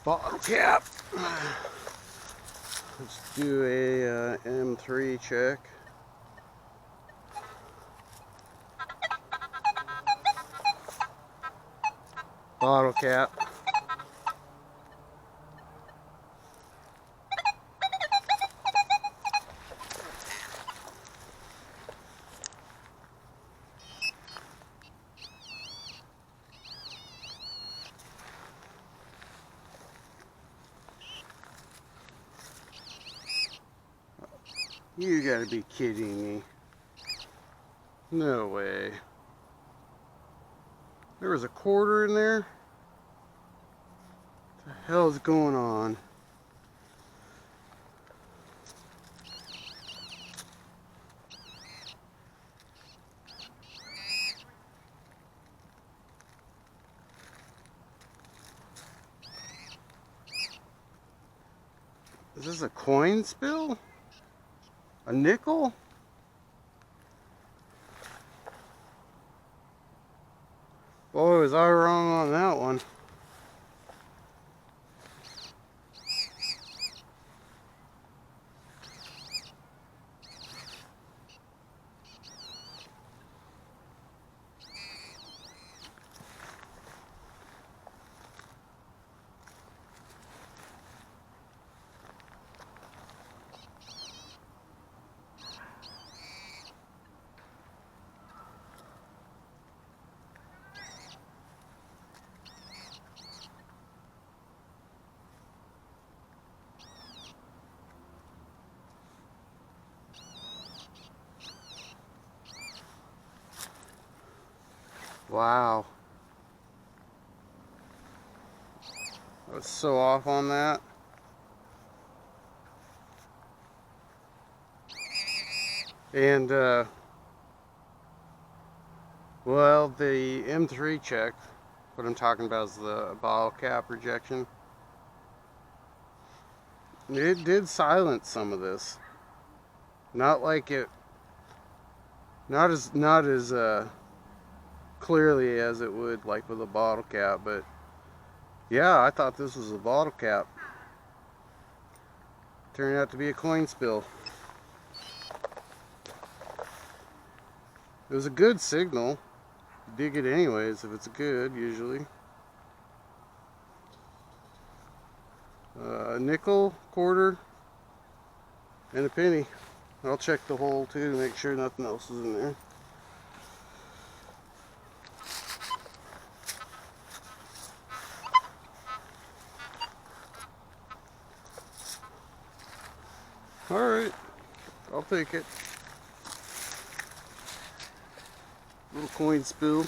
bottle cap. Let's do a M3 check. Bottle cap. You gotta be kidding me. No way. There was a quarter in there? What the hell is going on? Is this a coin spill? A nickel? Boy, was I wrong on that one. Wow. I was so off on that. And, well, the M3 check, what I'm talking about is the bottle cap rejection. It did silence some of this. Not like it, not as clearly as it would like with a bottle cap, but yeah, I thought this was a bottle cap. Turned out to be a coin spill. It was a good signal. Dig it anyways if it's good, usually. A nickel, quarter, and a penny. I'll check the hole too to make sure nothing else is in there. Alright, I'll take it. Little coin spill.